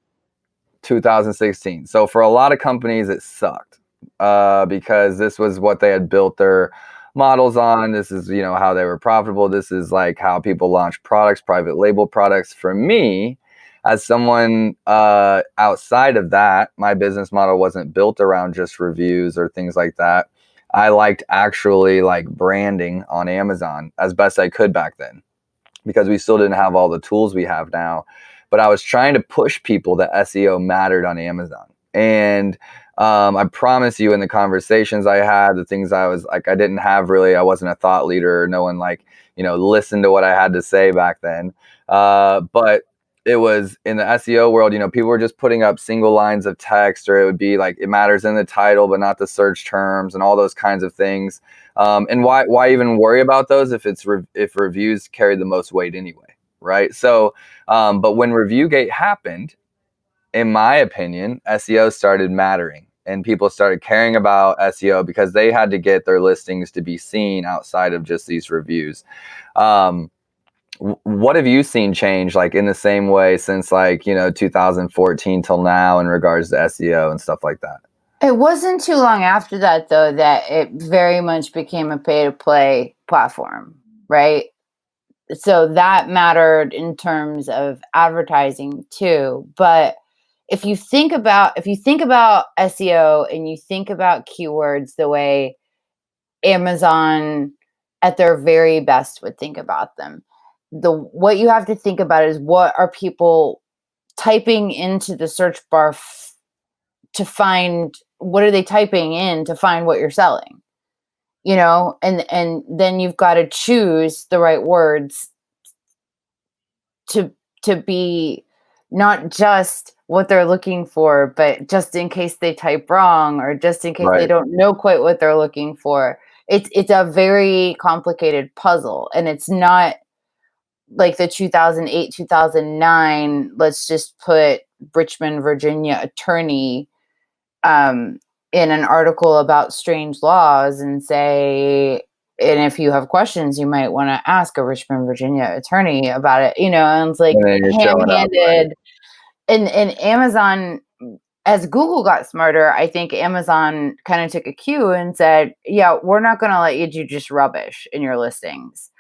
2016. So for a lot of companies, it sucked because this was what they had built their models on. This is, how they were profitable. This is like how people launch products, private label products. For me, as someone outside of that, my business model wasn't built around just reviews or things like that. I liked actually like branding on Amazon as best I could back then, because we still didn't have all the tools we have now. But I was trying to push people that SEO mattered on Amazon. And I promise you, in the conversations I had, the things I was like, I wasn't a thought leader. No one listened to what I had to say back then. But it was in the SEO world, people were just putting up single lines of text, or it would be like, it matters in the title, but not the search terms and all those kinds of things. And why even worry about those if reviews carry the most weight anyway, right? So, but when ReviewGate happened, in my opinion, SEO started mattering, and people started caring about SEO because they had to get their listings to be seen outside of just these reviews. What have you seen change, like in the same way since 2014 till now in regards to SEO and stuff like that? It wasn't too long after that, though, that it very much became a pay-to-play platform, right? So that mattered in terms of advertising too. But if you think about SEO and you think about keywords the way Amazon at their very best would think about them, what you have to think about is, what are people typing into the search bar to find? What are they typing in to find what you're selling? And then you've got to choose the right words to be not just what they're looking for, but just in case they type wrong or just in case they Right. don't know quite what they're looking for. It's a very complicated puzzle, and it's not like the 2008, 2009, let's just put Richmond, Virginia attorney in an article about strange laws and say, and if you have questions, you might want to ask a Richmond, Virginia attorney about it, and it's like And then you're showing up, right? ham-handed. And Amazon, as Google got smarter, I think Amazon kind of took a cue and said, yeah, we're not going to let you do just rubbish in your listings.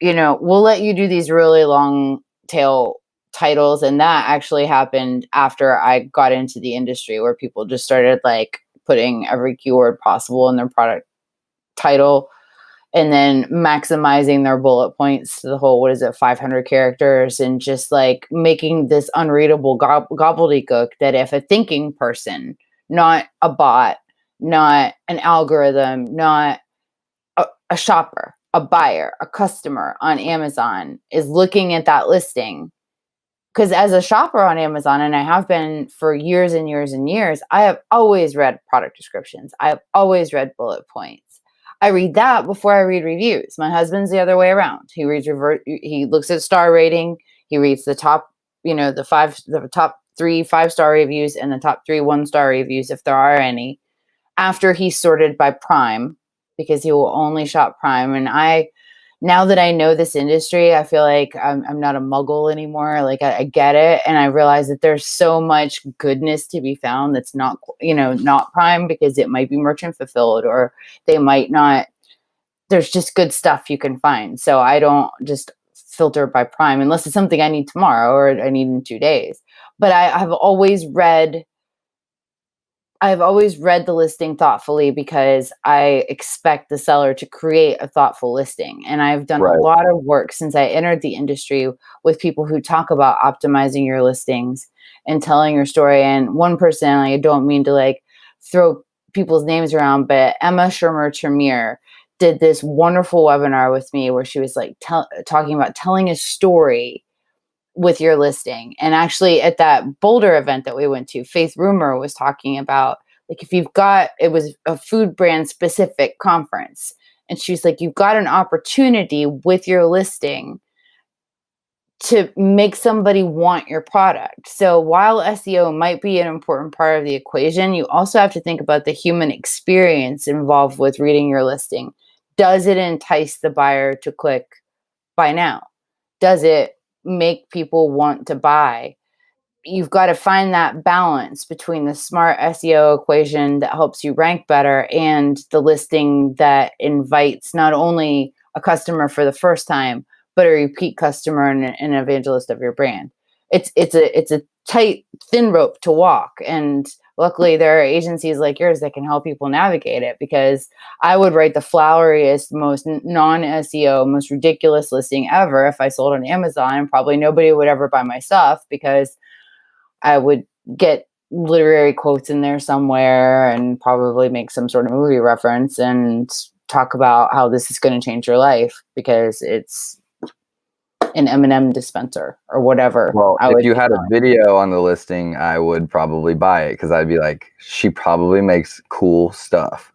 We'll let you do these really long tail titles. And that actually happened after I got into the industry, where people just started like putting every keyword possible in their product title and then maximizing their bullet points to the whole, 500 characters, and just like making this unreadable gobbledygook that if a thinking person, not a bot, not an algorithm, not a shopper, a buyer, a customer on Amazon is looking at that listing. Because as a shopper on Amazon, and I have been for years and years and years, I have always read product descriptions. I have always read bullet points. I read that before I read reviews. My husband's the other way around. He reads he looks at star rating. He reads the top, the top 3 5-star reviews and the top 3 1-star reviews, if there are any, after he's sorted by Prime, because he will only shop Prime. And now that I know this industry, I feel like I'm not a muggle anymore. Like I get it. And I realize that there's so much goodness to be found that's not, not Prime, because it might be merchant fulfilled, or they might not, there's just good stuff you can find. So I don't just filter by Prime unless it's something I need tomorrow or I need in 2 days. But I've always read the listing thoughtfully, because I expect the seller to create a thoughtful listing. And I've done a Right. lot of work since I entered the industry with people who talk about optimizing your listings and telling your story. And one person, I don't mean to like throw people's names around, but Emma Shermer-Tremere did this wonderful webinar with me where she was like talking about telling a story with your listing. And actually at that Boulder event that we went to, Faith Rumor was talking about, like, if it was a food brand specific conference. And she's like, you've got an opportunity with your listing to make somebody want your product. So while SEO might be an important part of the equation, you also have to think about the human experience involved with reading your listing. Does it entice the buyer to click buy now? Does it make people want to buy? You've got to find that balance between the smart SEO equation that helps you rank better and the listing that invites not only a customer for the first time, but a repeat customer and an evangelist of your brand. It's a tight, thin rope to walk. And luckily there are agencies like yours that can help people navigate it, because I would write the floweriest, most non-SEO, most ridiculous listing ever if I sold on Amazon, and probably nobody would ever buy my stuff, because I would get literary quotes in there somewhere and probably make some sort of movie reference and talk about how this is going to change your life because it's an M&M dispenser or whatever. Well, if you had a video on the listing, I would probably buy it, because I'd be like, she probably makes cool stuff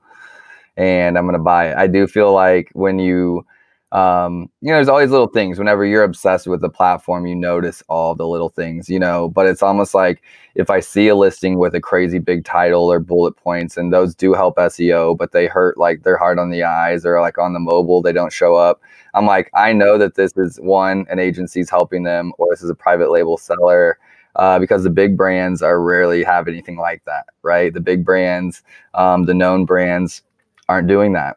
and I'm going to buy it. I do feel like when you, there's always little things. Whenever you're obsessed with the platform, you notice all the little things, but it's almost like if I see a listing with a crazy big title or bullet points, and those do help SEO, but they hurt, like they're hard on the eyes, or like on the mobile, they don't show up. I'm like, I know that this is an agency's helping them, or this is a private label seller, because the big brands are rarely have anything like that, right? The big brands, the known brands aren't doing that.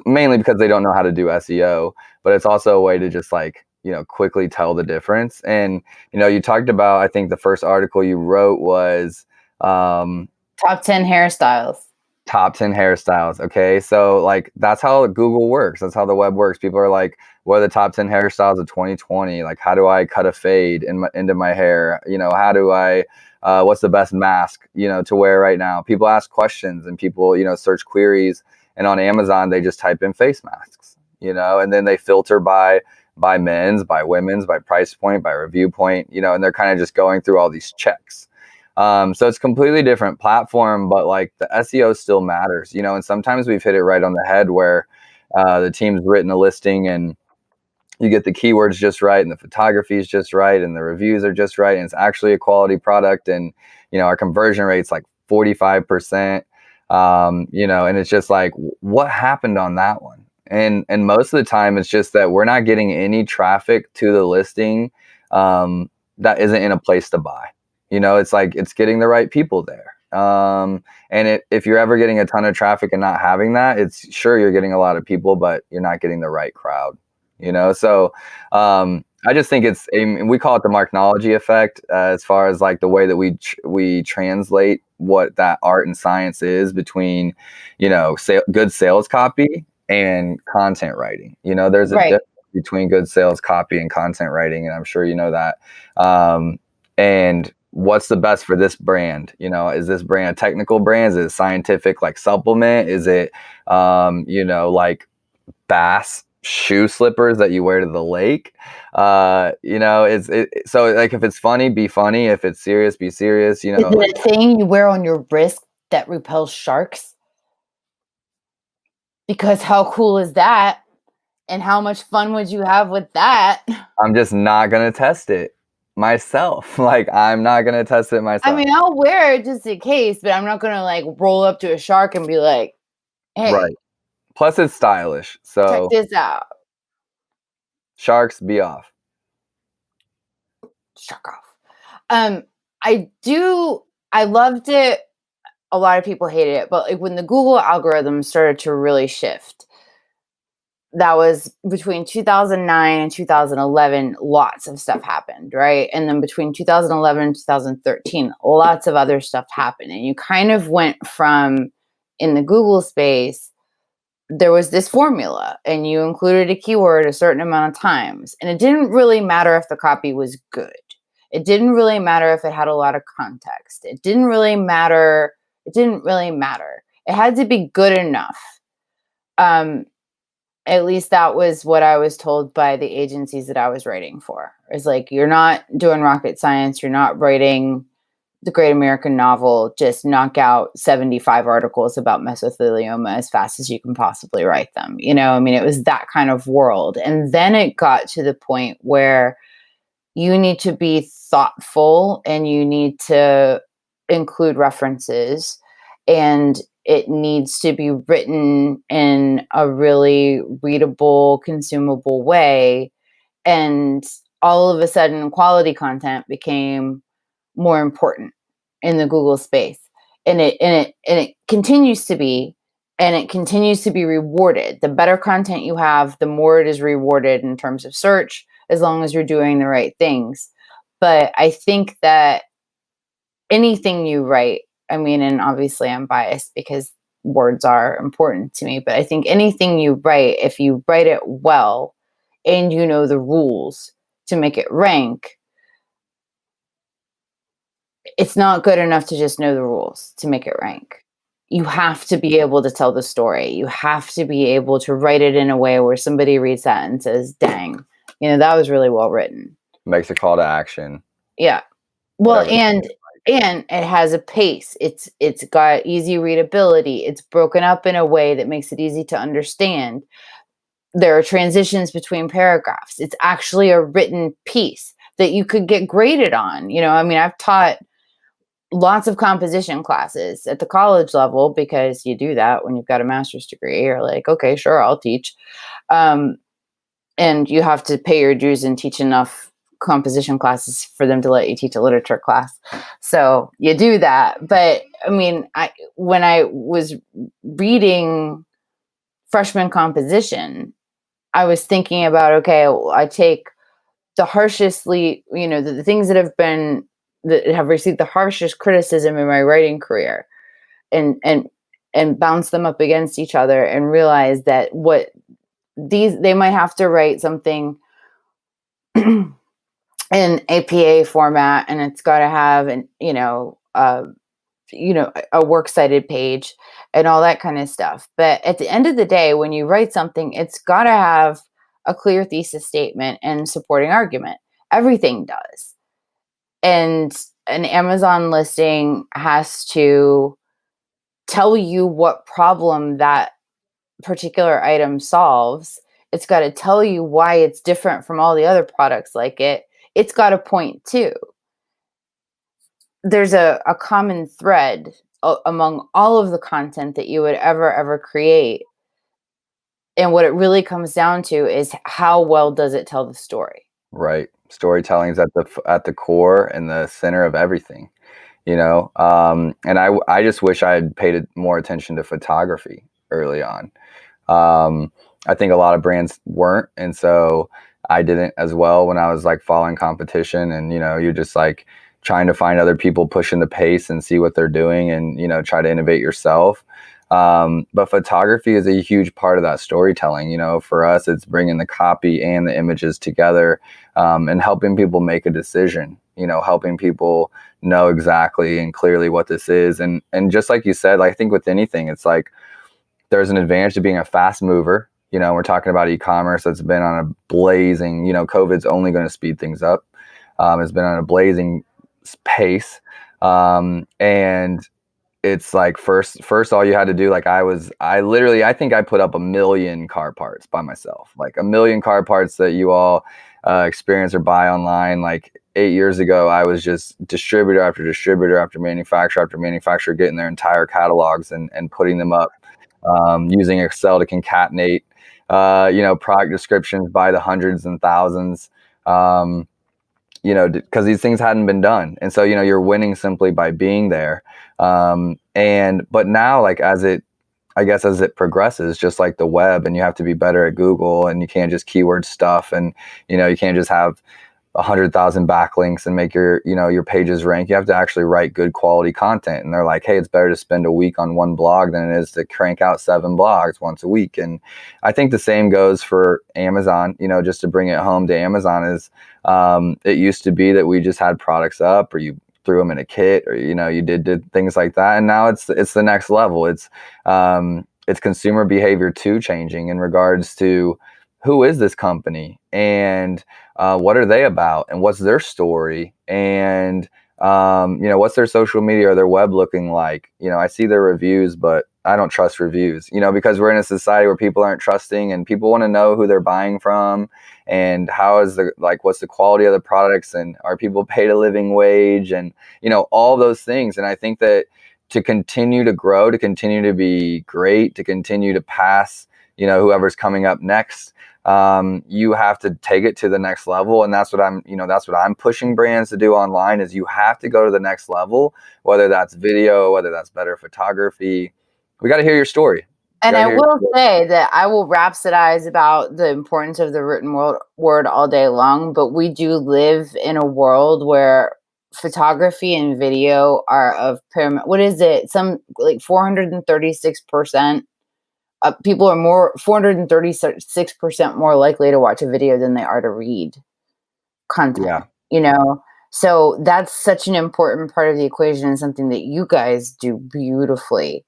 Mainly because they don't know how to do SEO, but it's also a way to just like, quickly tell the difference. And, you talked about, I think the first article you wrote was top 10 hairstyles. Top 10 hairstyles. Okay. So like, that's how Google works. That's how the web works. People are like, what are the top 10 hairstyles of 2020? Like, how do I cut a fade into my hair? How do I, what's the best mask, to wear right now? People ask questions, and people, search queries. And on Amazon, they just type in face masks, and then they filter by by men's, by women's, by price point, by review point, you know, and they're kind of just going through all these checks. So it's completely different platform, but like the SEO still matters, you know, and sometimes we've hit it right on the head where the team's written a listing and you get the keywords just right and the photography is just right and the reviews are just right and it's actually a quality product, and you know our conversion rate's like 45%, you know, and it's just like, what happened on that one? And most of the time it's just that we're not getting any traffic to the listing that isn't in a place to buy. You know, it's like it's getting the right people there. And if you're ever getting a ton of traffic and not having that, it's sure you're getting a lot of people, but you're not getting the right crowd. You know, so I just think we call it the Marknology effect, as far as like the way that we translate what that art and science is between, you know, good sales copy and content writing. You know, there's a difference between good sales copy and content writing, and I'm sure you know that. And what's the best for this brand? You know, is this brand a technical brand? Is it scientific, like supplement? Is it, you know, like Bass shoe slippers that you wear to the lake? You know, so like if it's funny, be funny. If it's serious, be serious. You know, is it a thing you wear on your wrist that repels sharks? Because how cool is that? And how much fun would you have with that? I'm just not gonna test it myself. Like I'm not gonna test it myself. I mean, I'll wear it just in case, but I'm not gonna like roll up to a shark and be like, "Hey, right." Plus, it's stylish. So check this out." Sharks, be off. Shark off. I loved it. A lot of people hated it, but like when the Google algorithm started to really shift, that was between 2009 and 2011, lots of stuff happened, right? And then between 2011 and 2013, lots of other stuff happened. And you kind of went from, in the Google space, there was this formula and you included a keyword a certain amount of times. And it didn't really matter if the copy was good. It didn't really matter if it had a lot of context. It didn't really matter. It had to be good enough. At least that was what I was told by the agencies that I was writing for. It's like, you're not doing rocket science. You're not writing the Great American Novel. Just knock out 75 articles about mesothelioma as fast as you can possibly write them. You know, I mean, it was that kind of world. And then it got to the point where you need to be thoughtful and you need to include references, and it needs to be written in a really readable, consumable way. And all of a sudden, quality content became more important in the Google space. And it continues to be, and it continues to be rewarded. The better content you have, the more it is rewarded in terms of search, as long as you're doing the right things. But I think that anything you write, I mean, and obviously I'm biased because words are important to me, but I think anything you write, if you write it well and you know the rules to make it rank, it's not good enough to just know the rules to make it rank. You have to be able to tell the story. You have to be able to write it in a way where somebody reads that and says, dang, you know, that was really well written. Makes a call to action. Yeah. Well, and it has a pace. It's got easy readability. It's broken up in a way that makes it easy to understand. There are transitions between paragraphs. It's actually a written piece that you could get graded on. You know, I mean, I've taught lots of composition classes at the college level because you do that when you've got a master's degree. You're like, okay, sure, I'll teach. And you have to pay your dues and teach enough composition classes for them to let you teach a literature class. So you do that. But I mean, when I was reading freshman composition, I was thinking about, okay, I take the harshestly, you know, the things that have received the harshest criticism in my writing career, and bounce them up against each other and realize that they might have to write something in APA format, and it's got to have a works cited page and all that kind of stuff. But at the end of the day, when you write something, it's got to have a clear thesis statement and supporting argument. Everything does. And an Amazon listing has to tell you what problem that particular item solves. It's got to tell you why it's different from all the other products like it. It's got to point to. There's a common thread among all of the content that you would ever create. And what it really comes down to is how well does it tell the story? Right. Storytelling is at the core and the center of everything, you know. And I just wish I had paid more attention to photography early on. I think a lot of brands weren't, and so I didn't as well when I was like following competition, and you're just like trying to find other people pushing the pace and see what they're doing, and try to innovate yourself. But photography is a huge part of that storytelling. For us, it's bringing the copy and the images together, and helping people make a decision. Helping people know exactly and clearly what this is, and just like you said, I think with anything, it's like there's an advantage to being a fast mover. We're talking about e-commerce that's been on a blazing, COVID's only going to speed things up. It's been on a blazing pace. And it's like first, all you had to do, like I think I put up 1 million car parts by myself, like 1 million car parts that you all experience or buy online. Like 8 years ago, I was just distributor after distributor after manufacturer getting their entire catalogs and putting them up, using Excel to concatenate, product descriptions by the hundreds and thousands, because these things hadn't been done. And so, you're winning simply by being there. But now, like, as it progresses, just like the web, and you have to be better at Google, and you can't just keyword stuff, and, you can't just have 100,000 backlinks and make your pages rank. You have to actually write good quality content. And they're like, hey, it's better to spend a week on one blog than it is to crank out 7 blogs once a week. And I think the same goes for Amazon. Just to bring it home to Amazon is, it used to be that we just had products up, or you threw them in a kit, or you did things like that. And now it's the next level. It's consumer behavior too changing in regards to who is this company, and what are they about, and what's their story, and what's their social media or their web looking like. I see their reviews, but I don't trust reviews, because we're in a society where people aren't trusting, and people want to know who they're buying from, and what's the quality of the products, and are people paid a living wage, and all those things. And I think that to continue to grow, to continue to be great, to continue to pass whoever's coming up next, you have to take it to the next level. And that's what I'm pushing brands to do online, is you have to go to the next level, whether that's video, whether that's better photography. We got to hear your story. And I will say that I will rhapsodize about the importance of the written word all day long, but we do live in a world where photography and video are of paramount. What is it? Some like 436%. People are 436% more likely to watch a video than they are to read content. Yeah. So that's such an important part of the equation, and something that you guys do beautifully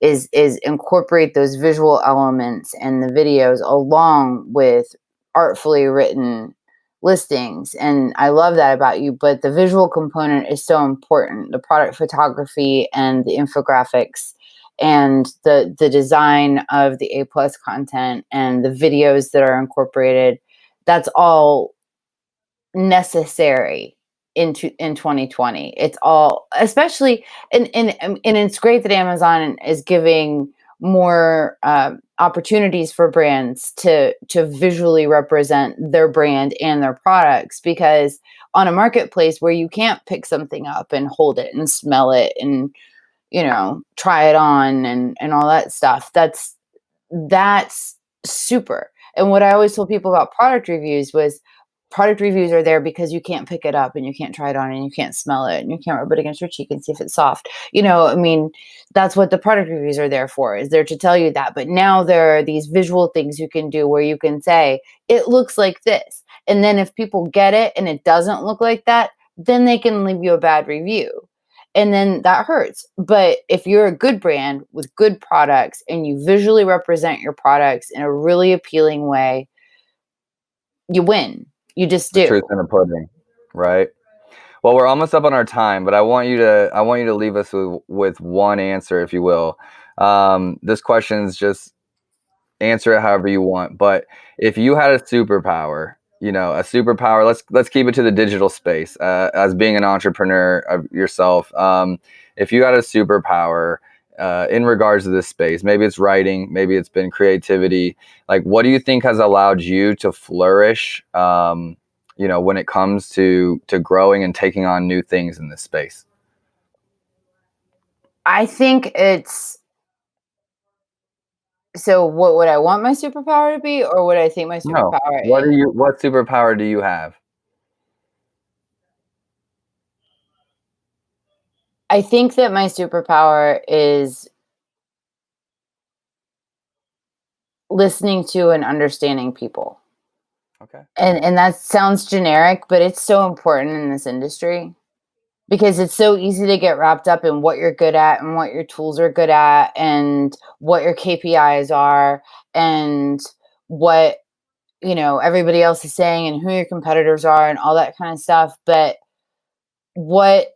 is incorporate those visual elements and the videos along with artfully written listings. And I love that about you, but the visual component is so important. The product photography and the infographics and the design of the A+ content and the videos that are incorporated, that's all necessary in 2020. It's all, especially, and it's great that Amazon is giving more opportunities for brands to visually represent their brand and their products, because on a marketplace where you can't pick something up and hold it and smell it and try it on and all that stuff, that's super. And what I always told people about product reviews was, product reviews are there because you can't pick it up and you can't try it on and you can't smell it and you can't rub it against your cheek and see if it's soft. That's what the product reviews are there for, is there to tell you that. But now there are these visual things you can do where you can say, it looks like this. And then if people get it and it doesn't look like that, then they can leave you a bad review. And then that hurts. But if you're a good brand with good products and you visually represent your products in a really appealing way, you win. You just The do. truth in the pudding, right? Well, we're almost up on our time, but I want you to leave us with one answer, if you will. This question's just answer it however you want. But if you had a superpower, let's keep it to the digital space. As being an entrepreneur of yourself, if you had a superpower in regards to this space, maybe it's writing, maybe it's been creativity. Like, what do you think has allowed you to flourish? When it comes to growing and taking on new things in this space? I think it's, so what would I want my superpower to be, or what I think my No. superpower What is? what superpower do you have? I think that my superpower is listening to and understanding people. Okay. And that sounds generic, but it's so important in this industry because it's so easy to get wrapped up in what you're good at and what your tools are good at and what your KPIs are and what, everybody else is saying and who your competitors are and all that kind of stuff. But what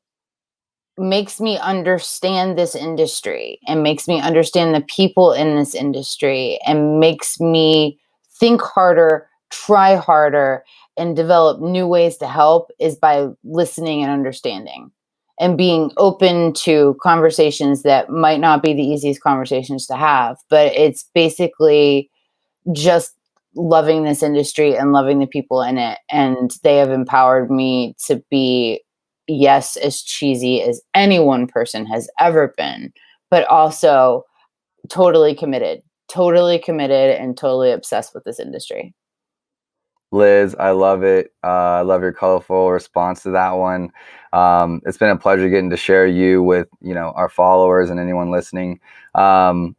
makes me understand this industry and makes me understand the people in this industry and makes me think harder, try harder, and develop new ways to help is by listening and understanding and being open to conversations that might not be the easiest conversations to have. But it's basically just loving this industry and loving the people in it. And they have empowered me to be, yes, as cheesy as any one person has ever been, but also totally committed and totally obsessed with this industry. Liz, I love it. I love your colorful response to that one. It's been a pleasure getting to share you with, our followers and anyone listening. Well,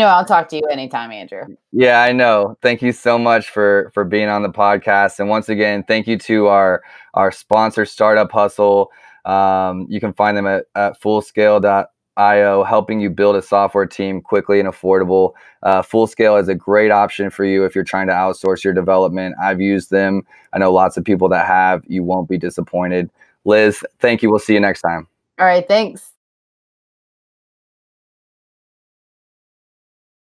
I'll talk to you anytime, Andrew. Yeah, I know. Thank you so much for being on the podcast. And once again, thank you to our sponsor, Startup Hustle. You can find them at fullscale.io, helping you build a software team quickly and affordable. Fullscale is a great option for you if you're trying to outsource your development. I've used them. I know lots of people that have. You won't be disappointed. Liz, thank you. We'll see you next time. All right, thanks.